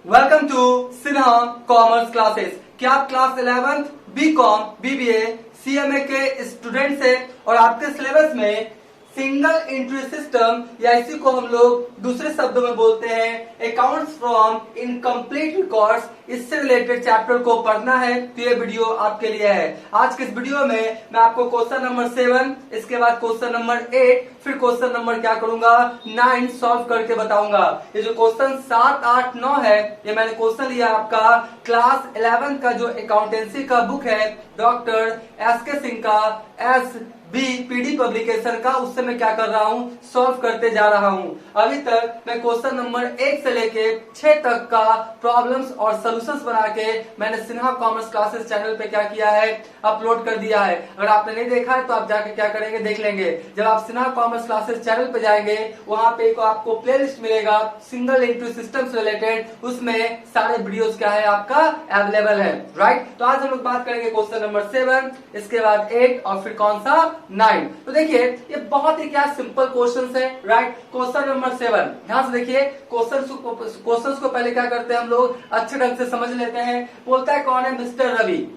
Welcome to Sinha commerce classes. क्या आप class 11th BCom BBA CMA के स्टूडेंट्स हैं और आपके सिलेबस में सिंगल एंट्री सिस्टम या इसी को हम लोग दूसरे शब्दों में बोलते हैं अकाउंट्स फ्रॉम इनकम्प्लीट रिकॉर्ड्स, इससे रिलेटेड चैप्टर को पढ़ना है तो ये वीडियो आपके लिए है। आज के इस वीडियो में मैं आपको क्वेश्चन नंबर 7, इसके बाद क्वेश्चन नंबर 8, फिर क्वेश्चन नंबर क्या करूंगा 9 सॉल्व करके बताऊंगा। ये जो क्वेश्चन 7, 8, 9 है ये मैंने क्वेश्चन लिया आपका क्लास 11 का जो अकाउंटेंसी का बुक है डॉक्टर एस.के. सिंह का एस.बी.पी.डी. पब्लिकेशन का, उससे मैं क्या कर रहा हूँ सॉल्व करते जा रहा हूँ। अभी तक मैं क्वेश्चन नंबर 1 से लेके 6 तक का प्रॉब्लम्स और सॉल्यूशंस बना के मैंने सिन्हा कॉमर्स क्लासेस चैनल पे क्या किया है अपलोड कर दिया है। अगर आपने नहीं देखा है तो आप जाके क्या करेंगे देख लेंगे। जब आप सिन्हा कॉमर्स क्लासेस चैनल पे जाएंगे वहां पे आपको प्ले लिस्ट मिलेगा सिंगल एंट्री सिस्टम से रिलेटेड, उसमें सारे वीडियोस क्या है आपका अवेलेबल है। राइट, तो आज हम लोग बात करेंगे क्वेश्चन नंबर 7, इसके बाद 8 और फिर कौन सा 9। तो देखिए ये बहुत ही क्या सिंपल क्वेश्चंस है। राइट, क्वेश्चन नंबर 7 ध्यान से देखिए। क्वेश्चंस को पहले क्या करते हैं हम लोग अच्छे ढंग से समझ लेते हैं। बोलता है कौन है मिस्टर रवि।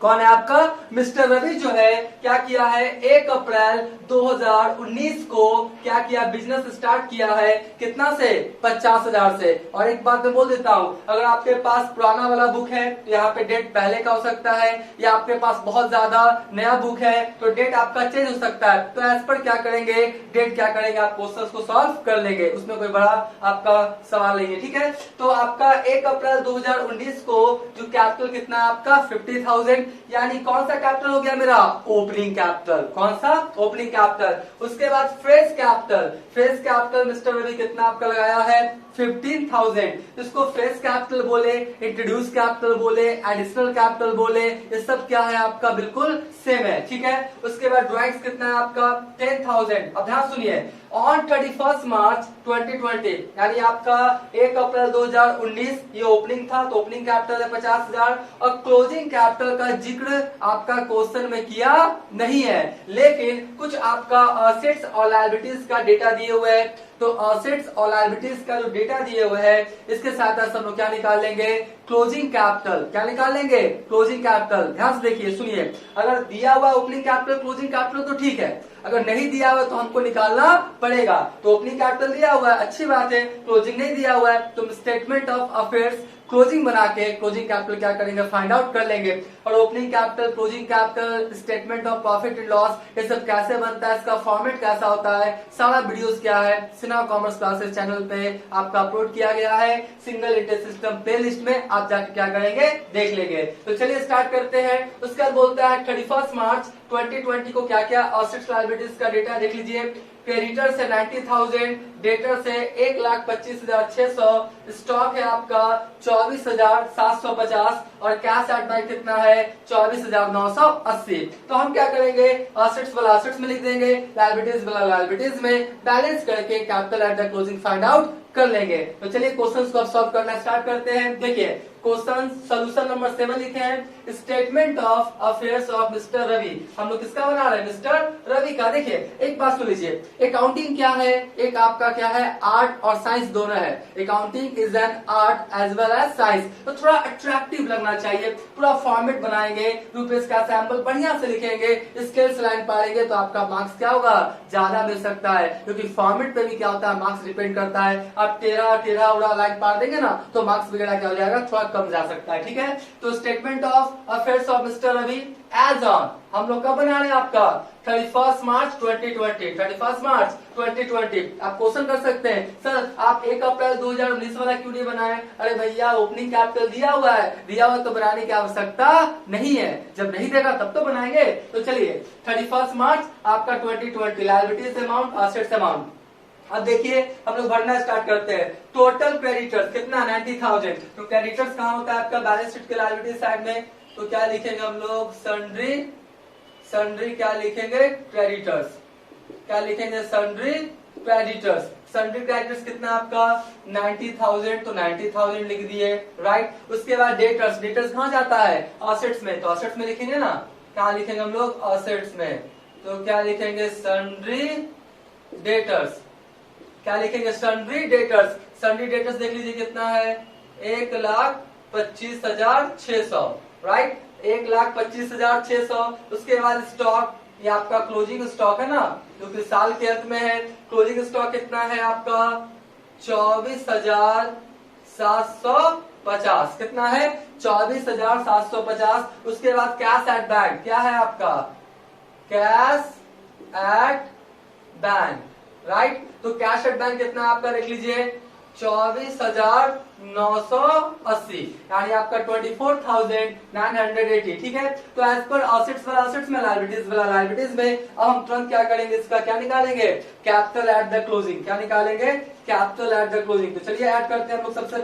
कौन है आपका मिस्टर रवि जो है क्या किया है 1 अप्रैल 2019 को क्या किया बिजनेस स्टार्ट किया है कितना से 50,000 से। और एक बात मैं बोल देता हूं, अगर आपके पास पुराना वाला बुक है तो यहाँ पे डेट पहले का हो सकता है, या आपके पास बहुत ज्यादा नया बुक है तो डेट आपका चेंज हो सकता है। तो एज पर क्या करेंगे डेट क्या करेंगे आप क्वेश्चन को सॉल्व कर लेंगे, उसमें कोई बड़ा आपका सवाल नहीं है। ठीक है, तो आपका 1 अप्रैल 2019 को जो कैपिटल कितना है आपका 50,000, यानी कौन सा कैपिटल हो गया मेरा ओपनिंग कैपिटल। कौन सा ओपनिंग कैपिटल। उसके बाद fresh capital. Fresh capital mister Ravi कितना आपका लगाया है 15,000। इसको फ्रेश कैपिटल बोले, इंट्रोड्यूस कैपिटल बोले, एडिशनल कैपिटल बोले, ये सब क्या है आपका बिल्कुल सेम है। ठीक है, उसके बाद ड्राइंग्स कितना है आपका 10,000। अब ध्यान सुनिए, ऑन 31 मार्च 2020 यानी आपका 1 अप्रैल 2019 ये ओपनिंग था तो ओपनिंग कैपिटल है 50,000 और क्लोजिंग कैपिटल का जिक्र आपका क्वेश्चन में किया नहीं है, लेकिन कुछ आपका असेट्स और लायबिलिटीज का डेटा दिए हुए है। तो असेट्स और लायबिलिटीज का जो डेटा दिए हुए है इसके साथ हम लोग क्या निकाल लेंगे क्लोजिंग कैपिटल। क्या निकाल लेंगे क्लोजिंग कैपिटल। ध्यान से देखिए सुनिए, अगर दिया हुआ ओपनिंग कैपिटल क्लोजिंग कैपिटल तो ठीक है, अगर नहीं दिया हुआ तो हमको निकालना पड़ेगा। तो ओपनिंग कैपिटल दिया हुआ है अच्छी बात है, क्लोजिंग नहीं दिया हुआ है तो स्टेटमेंट ऑफ अफेयर्स क्लोजिंग बना के क्लोजिंग कैपिटल क्या करेंगे फाइंड आउट कर लेंगे। और opening capital closing capital statement of profit and loss ये सब कैसे बनता है, इसका फॉर्मेट कैसा होता है, सारा वीडियोस क्या है सिन्हा कॉमर्स क्लासेस चैनल पे आपका अपलोड किया गया है single entry system play list में, आप जाके क्या करेंगे देख लेंगे। तो चलिए स्टार्ट करते हैं। उसके बाद बोलता है 31 मार्च 2020 को क्या क्या असेट्स लायबिलिटीज का डेटा देख लीजिए। क्रेडिटर से 90,000, डेटर से 1,25,600, स्टॉक है आपका 24,750 और कैश एट बैंक कितना है 24,980। तो हम क्या करेंगे असेट्स वाला असेट्स में लिख देंगे, लायबिलिटीज वाला लायबिलिटीज में, बैलेंस करके capital at the closing find out कर लेंगे। तो चलिए क्वेश्चंस को अब सॉल्व करना स्टार्ट करते हैं। देखिए क्वेश्चन सोल्यूशन नंबर 7 लिखे हैं statement of affairs of mister Ravi. हम लोग किसका बना रहे हैं मिस्टर रवि का। देखिए एक बात सुन लीजिए, अकाउंटिंग क्या है, एक आपका क्या है आर्ट और साइंस दोनों है। Accounting is an art as well as science, तो थोड़ा अट्रैक्टिव लगना चाहिए। पूरा फॉर्मेट बनाएंगे, रूपेश का सैंपल बढ़िया से लिखेंगे, स्केल से लाइन पाड़ेंगे तो आपका मार्क्स क्या होगा ज्यादा मिल सकता है, क्योंकि फॉर्मेट पे भी क्या होता है मार्क्स डिपेंड करता है। आप टेढ़ा उड़ा लाइन पाड़ देंगे ना तो मार्क्स वगैरह क्या हो जाएगा थोड़ा कम जा सकता है। ठीक है, तो statement of affairs of mister Ravi as on हम लोग कब बना रहे हैं आपका 31 मार्च 2020। 31 मार्च 2020 आप क्वेश्चन कर सकते हैं सर आप 1 अप्रैल 2019 वाला क्यों नहीं बनाए। अरे भैया ओपनिंग कैपिटल दिया हुआ है, दिया हुआ तो बनाने की आवश्यकता नहीं है, जब नहीं देगा तब तो बनाएंगे। तो चलिए 31 मार्च आपका 2020 लायबिलिटीज अमाउंट असेट्स अमाउंट। अब देखिए हम लोग भरना स्टार्ट करते हैं। टोटल क्रेडिटर्स कितना 90,000। तो क्रेडिटर्स कहाँ होता है आपका बैलेंस शीट के लायबिलिटी साइड में, तो क्या लिखेंगे हम लोग सन्ड्री क्या लिखेंगे क्रेडिटर्स, क्या लिखेंगे सन्ड्री क्रेडिटर्स। सन्ड्री क्रेडिटर्स कितना आपका 90,000 तो 90,000 लिख दिए। राइट, उसके बाद डेटर्स, डेटर्स कहाँ जाता है असेट्स में, तो असेट्स में लिखेंगे ना, कहाँ लिखेंगे हम लोग असेट्स में, तो क्या लिखेंगे सन्ड्री डेटर्स। क्या लिखेंगे सन्ड्री डेटर्स। सन्ड्री डेटर्स देख लीजिए कितना है 1,25,600, राइट, 1,25,600। उसके बाद स्टॉक, ये आपका क्लोजिंग स्टॉक है ना, क्योंकि साल के अंत में है। क्लोजिंग स्टॉक कितना है आपका? 24,750। कितना है? 24,750। उसके बाद कैश एट बैंक, क्या है आपका? Cash at bank, right. तो कैश एट बैंक कितना आपका देख लीजिए, 24,980, यानी आपका 24,980, ठीक है। तो एज पर असेट्स वाला असेट्स में, लायबिलिटीज वाला लायबिलिटीज में। अब हम तुरंत क्या करेंगे, इसका क्या निकालेंगे? Capital at the closing. क्या निकालेंगे? Capital at the closing. तो चलिए ऐड करते हैं हम लोग। सबसे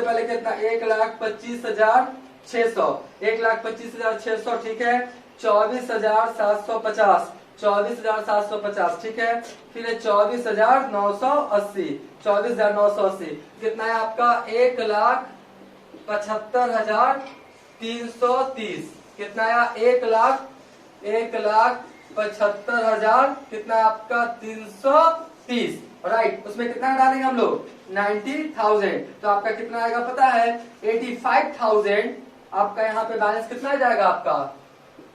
पहले कितना? 1,25,600, 1,25,600, ठीक है। 24,750, 24,750, ठीक है। फिर 24,980, 24,980 कितना है आपका? 1,75,330। कितना है? 1,75,000 कितना है आपका? 330, राइट। उसमें कितना डालेंगे हम लोग? 90,000। तो आपका कितना आएगा पता है? 85,000। आपका यहाँ पे बैलेंस कितना जाएगा आपका?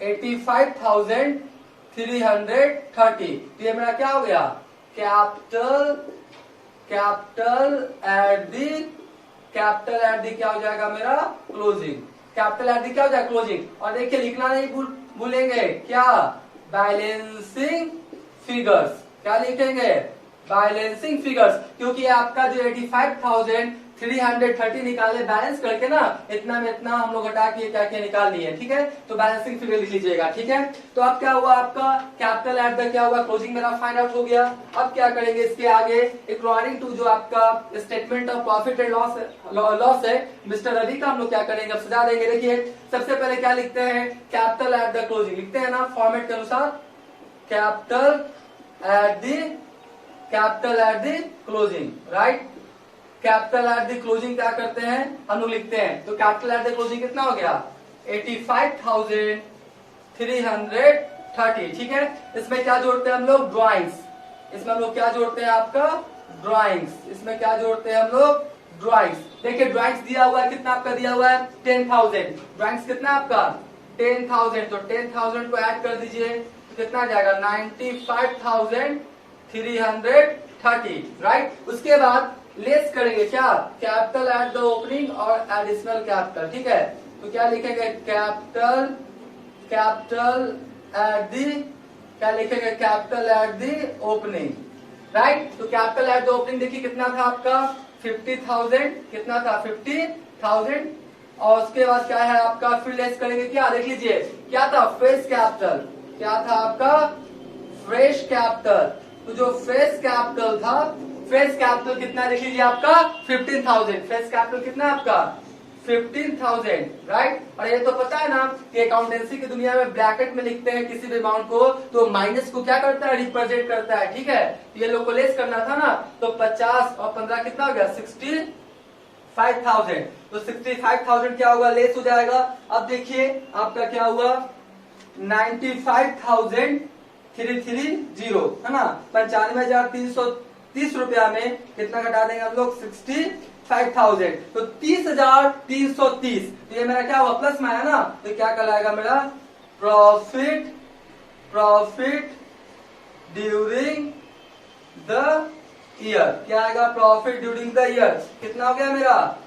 85,330। तो ये मेरा क्या हो गया? कैपिटल एट दी क्या हो जाएगा मेरा? क्लोजिंग। कैपिटल एट दी क्या हो जाएगा? क्लोजिंग। और देखिए लिखना नहीं भूलेंगे, क्या? Balancing figures. क्या लिखेंगे? Balancing figures. क्योंकि आपका जो 85,330 निकाले बैलेंस करके ना, इतना में इतना हम लोग हटा के क्या क्या निकाल लिए, ठीक है। तो बैलेंसिंग फिगर लिख लीजिएगा, ठीक है। तो अब क्या हुआ आपका? कैपिटल एट द क्या हुआ? क्लोजिंग मेरा फाइंड आउट हो गया। अब क्या करेंगे इसके आगे? अकॉर्डिंग टू जो आपका statement of profit and loss है मिस्टर रवि का, हम लोग क्या करेंगे? अब सजा देंगे। देखिए सबसे पहले क्या लिखते हैं? कैपिटल एट द क्लोजिंग लिखते हैं ना, फॉर्मेट के अनुसार। Capital at the closing, right. Capital at the closing क्या करते हैं हम लोग? लिखते हैं। तो कैपिटल एट द क्लोजिंग कितना हो गया? 85,330, ठीक है। इसमें क्या जोड़ते हैं हम लोग? ड्राइंग्स। इसमें हम लोग क्या जोड़ते हैं? आपका ड्राइंग्स। इसमें क्या जोड़ते हैं हम लोग? ड्राइंग्स। देखिए ड्राइंग्स दिया हुआ है, कितना आपका दिया हुआ है? 10,000। ड्राइंग्स कितना आपका? 10,000। तो 10,000 को ऐड कर दीजिए, तो कितना आ जाएगा? 95,330, राइट। उसके बाद लेस करेंगे क्या? कैपिटल एट द ओपनिंग और एडिशनल कैपिटल, ठीक है। तो क्या लिखेंगे? कैपिटल एट द क्या लिखेंगे? Capital at the opening, right. तो कैपिटल एट द ओपनिंग देखिए कितना था आपका? 50,000। कितना था? 50,000। और उसके बाद क्या है आपका? फिर लेस करेंगे क्या? देख लीजिए क्या था? Fresh capital. क्या था आपका? Fresh capital. तो जो फ्रेश कैपिटल था, फ्रेश कैपिटल कितना देख लीजिए आपका? 15,000। फ्रेश कैपिटल कितना आपका? 15,000, राइट। और ये तो पता है ना कि अकाउंटेंसी की दुनिया में ब्रैकेट में लिखते हैं किसी भी अमाउंट को, तो माइनस को क्या करता है? रिप्रेजेंट करता है, ठीक है। तो ये लोग को लेस करना था ना, तो 50 और 15 कितना हो गया? 65,000। तो 65,000 क्या होगा? लेस हो जाएगा। अब देखिए आपका क्या हुआ? 95,330 है ना। 95,330 रुपया में कितना घटा देंगे हम लोग? 65,000। तो 30,330। तो ये मेरा क्या हुआ? प्लस में आया ना, तो क्या कहलाएगा मेरा? Profit during the year. क्या आएगा? Profit during the year. कितना हो गया मेरा?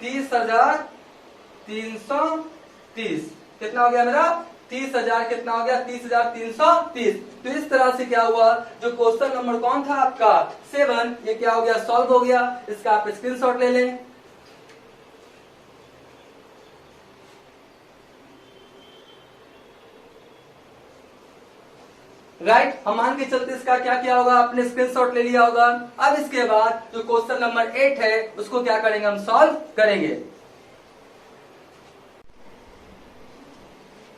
30,330। कितना हो गया मेरा? 30,000। कितना हो गया? 30,330। तो इस तरह से क्या हुआ? जो क्वेश्चन नंबर कौन था आपका? 7, ये क्या हो गया? सॉल्व हो गया। इसका आप स्क्रीनशॉट ले लें। राइट, हम मान के चलते इसका क्या किया होगा? आपने स्क्रीनशॉट ले लिया होगा। अब इसके बाद जो क्वेश्चन नंबर 8 है उसको क्या करेंगे? हम सॉल्व करेंगे।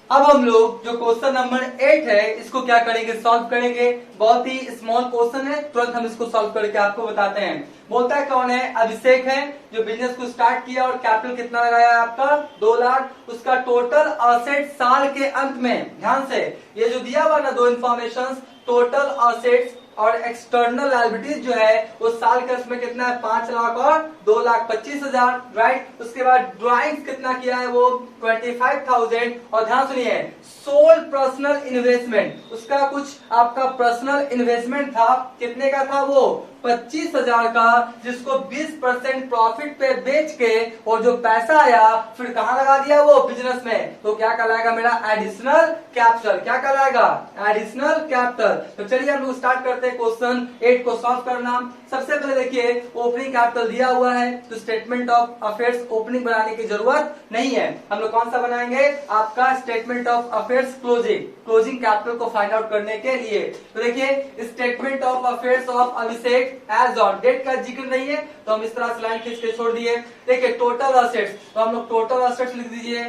अब हम लोग जो क्वेश्चन नंबर 8 है इसको क्या करेंगे? सॉल्व करेंगे। बहुत ही स्मॉल क्वेश्चन है, तुरंत हम इसको सॉल्व करके आपको बताते हैं। बोलता है कौन है? अभिषेक है, जो बिजनेस को स्टार्ट किया और कैपिटल कितना लगाया है आपका? 2 लाख। उसका टोटल असेट साल के अंत में, ध्यान से ये जो दिया हुआ ना 2 इंफॉर्मेशन, टोटल असेट्स और एक्सटर्नल लायबिलिटीज जो है वो साल के उसमें कितना है 5 लाख और 2,25,000, राइट। उसके बाद ड्राइंग्स कितना किया है वो 25,000। और ध्यान सुनिए, सोल पर्सनल इन्वेस्टमेंट, उसका कुछ आपका पर्सनल इन्वेस्टमेंट था, कितने का था वो 25,000 का, जिसको 20% प्रॉफिट पे बेच के और जो पैसा आया फिर कहां लगा दिया वो बिजनेस में। तो क्या कहलाएगा मेरा एडिशनल कैपिटल, क्या कहलाएगा एडिशनल कैपिटल। तो चलिए हम लोग स्टार्ट करते हैं क्वेश्चन 8 को सॉल्व करना। सबसे पहले देखिए ओपनिंग कैपिटल दिया हुआ है, तो स्टेटमेंट ऑफ अफेयर्स ओपनिंग बनाने की जरूरत नहीं है। हम लोग कौन सा बनाएंगे, आपका statement of affairs closing capital को फाइंड आउट करने के लिए। तो देखिए statement of affairs of Abhishek as on, date का जिक्र नहीं है तो हम इस तरह से लाइन खींच के छोड़ दिए। देखिए टोटल असेट्स, तो हम लोग टोटल असेट्स लिख दीजिए,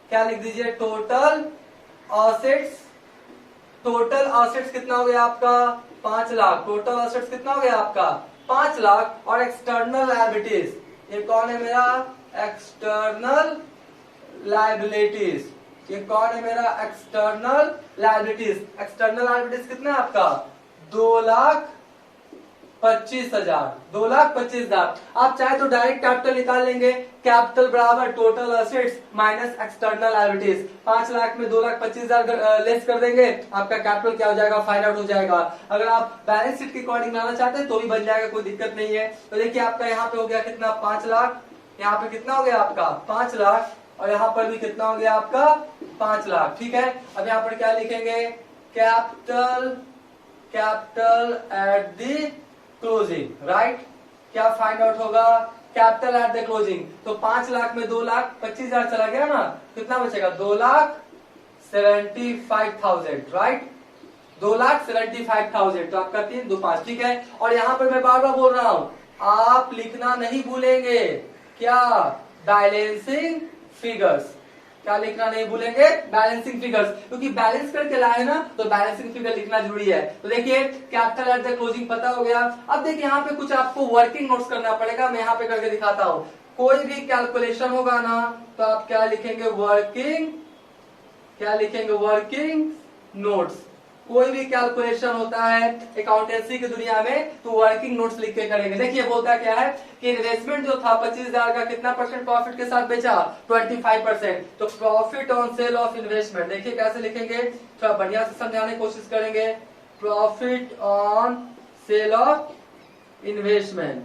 क्या लिख दीजिए टोटल असेट्स। टोटल असेट्स कितना हो गया आपका 5 लाख, टोटल असेट्स कितना हो गया आपका 5 लाख। और एक्सटर्नल लायबिलिटीज, ये कौन है मेरा एक्सटर्नल लायबिलिटीज, ये कौन है मेरा एक्सटर्नल लायबिलिटीज। एक्सटर्नल लायबिलिटीज कितना है आपका 2,25,000, 2,25,000। आप चाहे तो डायरेक्ट कैपिटल निकाल लेंगे, कैपिटल बराबर total assets minus external liabilities. 5 lakh में 2,25,000 लेस कर देंगे, आपका कैपिटल क्या हो जाएगा फाइंड आउट हो जाएगा। अगर आप बैलेंस शीट के अकॉर्डिंग बनाना चाहते हैं तो भी बन जाएगा, कोई दिक्कत नहीं है। तो देखिए आपका यहाँ पे हो गया कितना 5 लाख, यहाँ पे कितना हो गया आपका 5 लाख, और यहाँ पर भी कितना हो गया आपका 5 लाख, ठीक है। अब यहाँ पर क्या लिखेंगे capital at the closing, right. क्या फाइंड आउट होगा कैपिटल एट द क्लोजिंग। तो 5 लाख में 2,25,000 चला गया ना, कितना बचेगा 2,75,000, राइट। 2,75,000, तो आपका 3 2 5, ठीक है। और यहाँ पर मैं बार बार बोल रहा हूं, आप लिखना नहीं भूलेंगे क्या बैलेंसिंग फिगर्स, क्या लिखना नहीं भूलेंगे बैलेंसिंग फिगर्स, क्योंकि बैलेंस करके लाए ना तो बैलेंसिंग फिगर लिखना जरूरी है। तो देखिए कैपिटल एट द क्लोजिंग पता हो गया। अब देखिए यहाँ पे कुछ आपको वर्किंग नोट्स करना पड़ेगा, मैं यहाँ पे करके दिखाता हूँ। कोई भी कैलकुलेशन होगा ना तो आप क्या लिखेंगे वर्किंग नोट्स। कोई भी कैलकुलेशन होता है अकाउंटेंसी की दुनिया में तो वर्किंग नोट्स लिख के करेंगे। देखिए बोलता क्या है कि इन्वेस्टमेंट जो था 25,000 का कितना परसेंट प्रॉफिट के साथ बेचा 25%। तो profit on sale of investment, देखिए कैसे लिखेंगे, थोड़ा बढ़िया से समझाने की कोशिश करेंगे। Profit on sale of investment,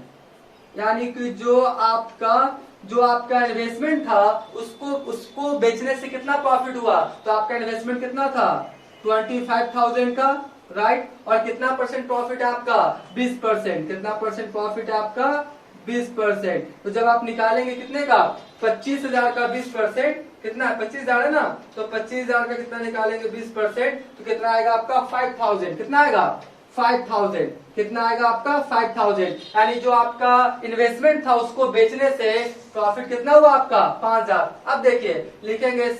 यानी कि जो आपका इन्वेस्टमेंट था उसको बेचने से कितना प्रॉफिट हुआ। तो आपका इन्वेस्टमेंट कितना था 25,000 का, राइट। और कितना परसेंट प्रॉफिट है आपका 20%, कितना परसेंट प्रॉफिट है आपका 20%। तो जब आप निकालेंगे कितने का 25,000 का 20% कितना है 25,000 है ना, तो 25,000 का कितना निकालेंगे 20%, तो कितना आएगा आपका 5,000, कितना आएगा 5,000, कितना आएगा आपका 5,000। यानी जो आपका इन्वेस्टमेंट था उसको बेचने से प्रॉफिट कितना हुआ आपका 5,000। अब देखिए लिखेंगे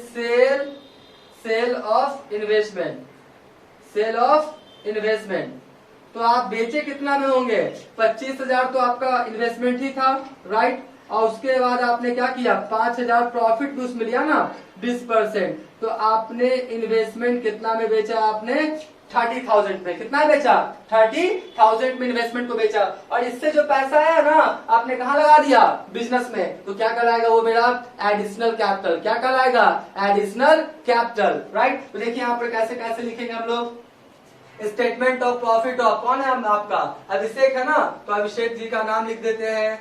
सेल ऑफ इन्वेस्टमेंट। तो आप बेचे कितना में होंगे 25,000, तो आपका इन्वेस्टमेंट ही था, राइट। और उसके बाद आपने क्या किया 5,000 प्रॉफिट भी उसमें लिया ना 20%। तो आपने इन्वेस्टमेंट कितना में बेचा, आपने 30,000 में, कितना बेचा 30,000 में इन्वेस्टमेंट को बेचा। और इससे जो पैसा आया ना आपने कहाँ लगा दिया बिजनेस में, तो क्या कहलाएगा वो मेरा एडिशनल कैपिटल, क्या कहलाएगा एडिशनल कैपिटल, राइट। तो देखिए यहाँ पर कैसे कैसे लिखेंगे हम लोग स्टेटमेंट ऑफ प्रॉफिट ऑफ, कौन है आपका अभिषेक है ना, तो अभिषेक जी का नाम लिख देते हैं,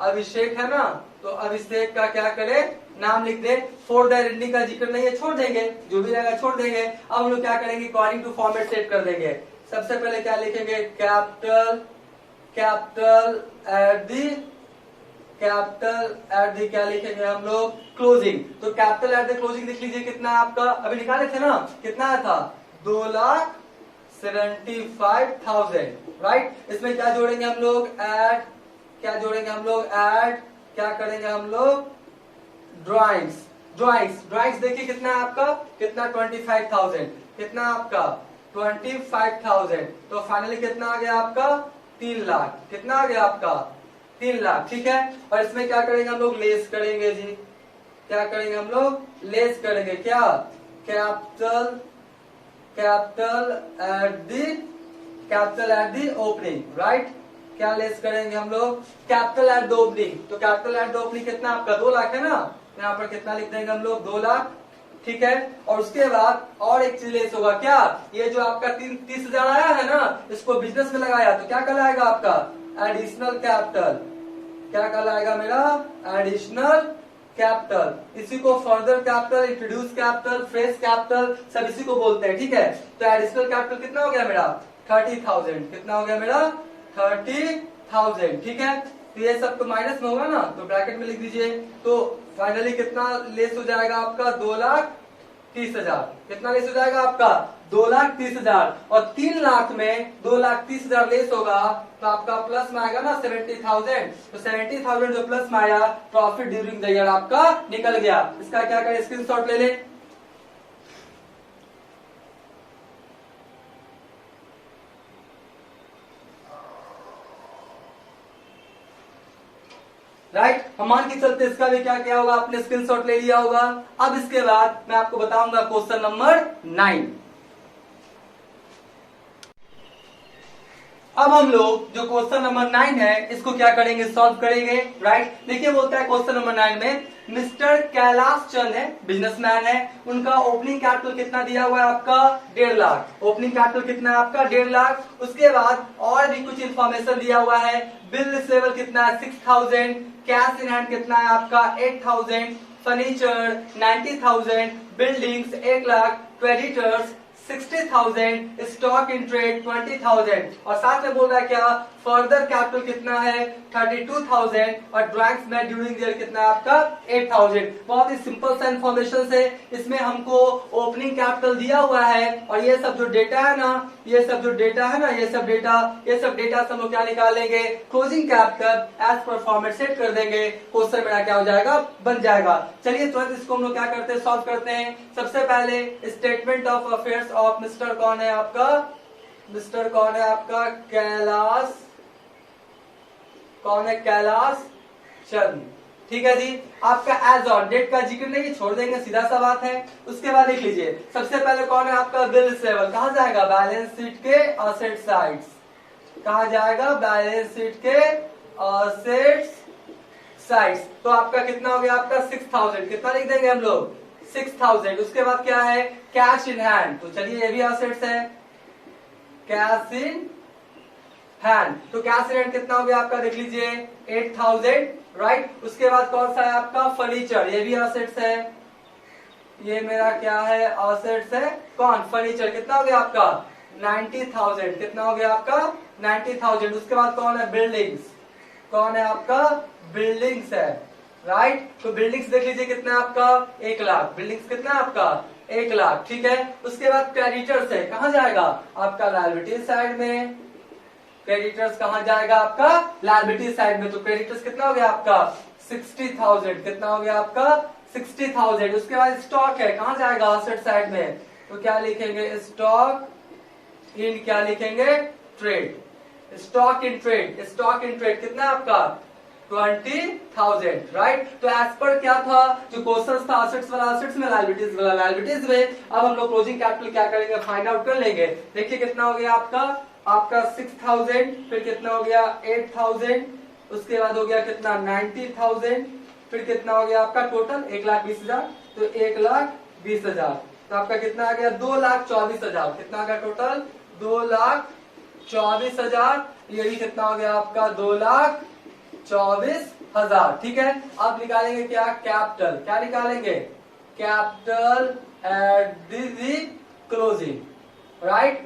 अभिषेक है ना, तो अभिषेक का क्या करे नाम लिख दे। फॉर द रेंडिंग का जिक्र नहीं है, छोड़ देंगे, जो भी रहेगा छोड़ देंगे। अब हम लोग क्या करेंगे अकॉर्डिंग टू फॉर्मेट सेट कर देंगे। सबसे पहले क्या लिखेंगे कैपिटल एट दी क्या लिखेंगे हम लोग क्लोजिंग। तो कैपिटल एट द क्लोजिंग लिख लीजिए, कितना आपका अभी निकाले थे ना, कितना आया था 2,75,000, राइट। इसमें क्या जोड़ेंगे हम लोग ऐड, क्या जोड़ेंगे हम लोग ऐड, क्या करेंगे हम लोग ड्राइंग्स देखिए कितना है आपका, कितना 25,000, कितना आपका 25,000। तो फाइनली कितना आ गया आपका 3 लाख, कितना आ गया आपका 3 लाख, ठीक है। और इसमें क्या करेंगे हम लोग लेस करेंगे जी, क्या करेंगे हम लोग लेस करेंगे, क्या capital at the capital at the opening, right. क्या लेस करेंगे हम लोग, कैपिटल एट द ओपनिंग। तो कैपिटल एट द ओपनिंग कितना आपका 2 लाख है ना, यहाँ पर कितना लिख देंगे हम लोग 2 लाख, ठीक है। और उसके बाद और एक चीज लेस होगा क्या, ये जो आपका 30,000 आया है ना, इसको बिजनेस में लगाया तो क्या कहलाएगा आपका एडिशनल कैपिटल। क्या कहलाएगा मेरा एडिशनल कैपिटल। इसी को further capital, introduce capital, fresh capital सब इसी को बोलते हैं, ठीक है। तो एडिशनल कैपिटल कितना हो गया मेरा 30,000। कितना हो गया मेरा 30,000, ठीक है। तो ये सब तो माइनस में होगा ना, तो ब्रैकेट में लिख दीजिए। तो फाइनली कितना लेस हो जाएगा आपका 2,30,000। कितना लेस हो जाएगा आपका 2,30,000। और 3 लाख में 2,30,000 लेस होगा तो आपका प्लस में आएगा ना 70,000। तो 70,000 जो प्लस में आया, प्रॉफिट ड्यूरिंग द ईयर आपका निकल गया। इसका क्या करें, स्क्रीनशॉट ले लें। राइट, हम मान के चलते इसका भी क्या किया होगा, आपने स्क्रीनशॉट ले लिया होगा। अब इसके बाद मैं आपको बताऊंगा क्वेश्चन नंबर 9। अब हम लोग जो क्वेश्चन नंबर 9 है इसको क्या करेंगे, सॉल्व करेंगे, राइट। देखिए बोलता है क्वेश्चन नंबर 9 में, मिस्टर कैलाश चंद है, बिजनेसमैन है, उनका ओपनिंग कैपिटल कितना दिया हुआ है आपका 1.5 लाख। ओपनिंग कैपिटल कितना है आपका 1.5 लाख। उसके बाद और भी कुछ इंफॉर्मेशन दिया हुआ है, बिल रिसीवेबल कितना है 6,000, कैश इन हैंड कितना है आपका 8,000, furniture 90,000, buildings 1 lakh, creditors 60,000, stock in trade 20,000 और साथ में बोल रहा है क्या, फर्दर कैपिटल कितना है 32,000 और ड्रॉइंग्स में ड्यूरिंग ईयर कितना है आपका 8,000। बहुत ही सिंपल सा इन्फॉर्मेशन से इसमें हमको ओपनिंग कैपिटल दिया हुआ है और ये सब जो डेटा है ना, ये सब जो डेटा है ना, ये सब डेटा से हम लोग क्या निकालेंगे, क्लोजिंग कैपिटल एज पर फॉर्मेट सेट कर देंगे, क्वेश्चन मेरा क्या हो जाएगा, बन जाएगा। चलिए तुरंत इसको हम लोग क्या करते हैं, सॉल्व करते हैं। सबसे पहले statement of affairs of mister कौन है आपका, मिस्टर कौन है आपका कैलाश, कौन है कैलाश चंद, ठीक है जी। आपका एज ऑन डेट का जिक्र नहीं, छोड़ देंगे, सीधा सा बात है। उसके बाद देख लीजिए, सबसे पहले कौन है आपका बिल रिसीवेबल, कहा जाएगा बैलेंस शीट के असेट साइड्स, कहा जाएगा बैलेंस शीट के असेट्स साइड्स। तो आपका कितना हो गया आपका 6,000, कितना लिख देंगे हम लोग 6,000। उसके बाद क्या है कैश इन हैंड, तो चलिए ये भी असेट्स है, कैश इन हैंड। तो कैश इन हैंड कितना हो गया आपका देख लीजिए 8,000, राइट। उसके बाद कौन सा है आपका फर्नीचर, ये भी असेट्स है, ये मेरा क्या है असेट्स है, कौन फर्नीचर, कितना हो गया आपका 90,000, कितना हो गया आपका 90,000। उसके बाद कौन है बिल्डिंग्स, कौन है आपका बिल्डिंग्स है, राइट। तो बिल्डिंग्स देख लीजिए कितना है आपका 1 लाख, बिल्डिंग्स कितना है आपका 1 लाख, ठीक है। उसके बाद क्रेडिटर्स है, कहां जाएगा आपका लायबिलिटी साइड में, क्रेडिटर्स कहां जाएगा आपका लायबिलिटी साइड में। तो क्रेडिटर्स कितना हो गया आपका 60,000, कितना हो गया आपका 60,000। उसके बाद स्टॉक है, कहां जाएगा असेट साइड में, तो क्या लिखेंगे स्टॉक इन, क्या लिखेंगे trade, stock in trade, stock in trade कितना आपका 20,000, राइट। तो एज पर क्या था जो क्वेश्चन था असेट्स वाला असेट्स में, लायबिलिटीज वाला लायबिलिटीज में। अब हम लोग क्लोजिंग कैपिटल क्या करेंगे फाइंड आउट कर लेंगे। देखिए कितना हो गया आपका 6,000, फिर कितना हो गया 8,000, उसके बाद हो गया कितना 90,000, फिर कितना हो गया आपका टोटल 1,20,000, तो 1,20,000। तो आपका कितना आ गया 2,24,000, कितना आ गया टोटल 2,24,000। ये भी कितना हो गया आपका 2,24,000, ठीक है। अब निकालेंगे क्या कैपिटल, क्या निकालेंगे capital at the closing, right.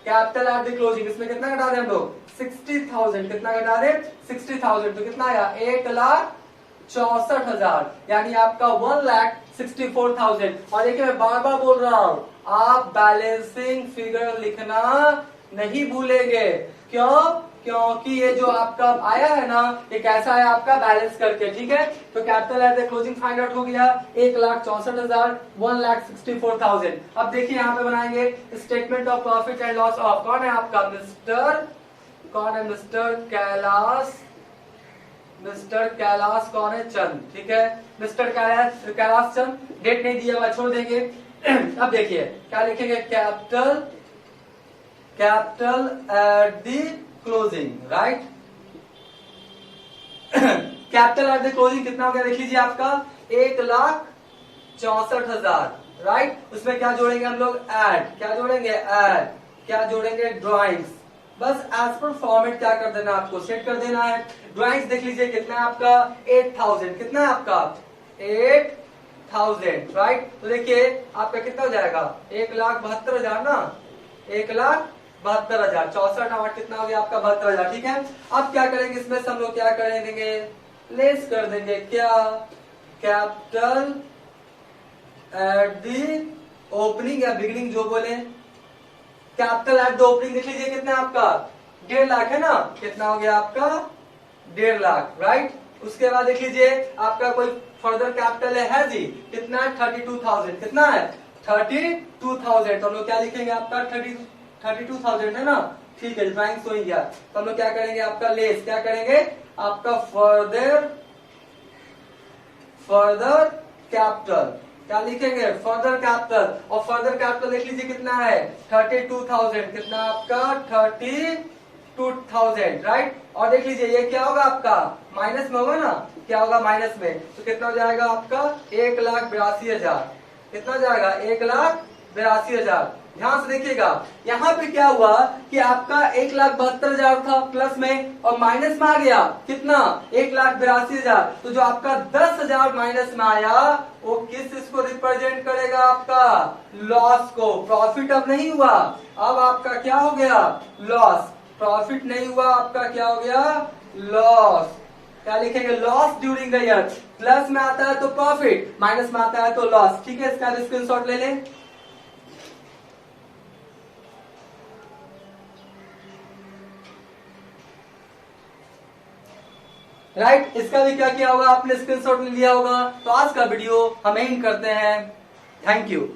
Capital at the closing, इसमें कितना घटा दें हम लोग 60,000, कितना घटा दें 60,000, तो कितना आया 1,64,000, यानी आपका 1,64,000। और देखिए मैं बार बार बोल रहा हूं, आप बैलेंसिंग फिगर लिखना नहीं भूलेंगे, क्यों, क्योंकि ये जो आपका आया है ना, ये कैसा है आपका बैलेंस करके, ठीक है। तो capital at the closing find out हो गया 1,64,000, 1,64,000। अब देखिए यहाँ पे बनाएंगे statement of profit and loss of, कौन है आपका कौन है मिस्टर कैलाश कौन है चंद, ठीक है। मिस्टर कैलाश चंद, डेट नहीं दिया हुआ छोड़ देंगे। अब देखिए क्या लिखेंगे capital capital at the closing, right. Capital at the closing कितना हो गया देख लीजिए आपका 1,64,000, राइट। उसमें क्या जोड़ेंगे हम लोग, ऐड, क्या जोड़ेंगे, ऐड, क्या जोड़ेंगे, ड्राइंग्स। बस एज पर फॉर्मेट क्या कर देना, आपको सेट कर देना है। ड्राइंग्स देख लीजिए कितना है आपका 8,000, कितना है आपका 8,000, राइट। तो देखिए आपका कितना हो जाएगा 1,72,000 ना, 1,72,000, 64 कितना हो गया आपका 72,000, ठीक है। अब क्या करेंगे इसमें से हम लोग क्या करेंगे, लेस कर देंगे, क्या, कैपिटल एट दी ओपनिंग या बिगिनिंग जो बोले, कैपिटल एट द ओपनिंग देख लीजिए कितना है आपका 1.5 लाख है ना, कितना हो गया आपका 1.5 लाख, राइट। उसके बाद देख लीजिए आपका कोई फर्दर कैपिटल है जी, कितना है 32,000, कितना है 32,000, तो हम लोग क्या लिखेंगे आपका 32,000 है ना, ठीक है। ड्राइंग हो गया, तो हम लोग क्या करेंगे आपका लेस, क्या करेंगे आपका फर्दर कैपिटल, क्या लिखेंगे फर्दर कैपिटल, और फर्दर कैपिटल देख लीजिए कितना है 32,000, कितना आपका 32,000, राइट। और देख लीजिए ये क्या होगा आपका माइनस में होगा ना, क्या होगा माइनस में, तो कितना हो जाएगा आपका 1,82,000, कितना हो जाएगा 1,82,000। ध्यान से देखिएगा यहाँ पे क्या हुआ कि आपका 1,72,000 था प्लस में और माइनस में आ गया कितना 1,82,000, तो जो आपका 10,000 माइनस में आया वो किस इसको रिप्रेजेंट करेगा, आपका लॉस को। प्रॉफिट अब नहीं हुआ, अब आपका क्या हो गया लॉस, प्रॉफिट नहीं हुआ आपका क्या हो गया लॉस। क्या लिखेंगे loss during the year, plus में आता है तो प्रॉफिट, माइनस में आता है तो लॉस, ठीक है। इसका स्क्रीनशॉट ले लें। राइट, इसका भी क्या किया होगा आपने स्क्रीनशॉट लिया होगा। तो आज का वीडियो हम एंड करते हैं, थैंक यू।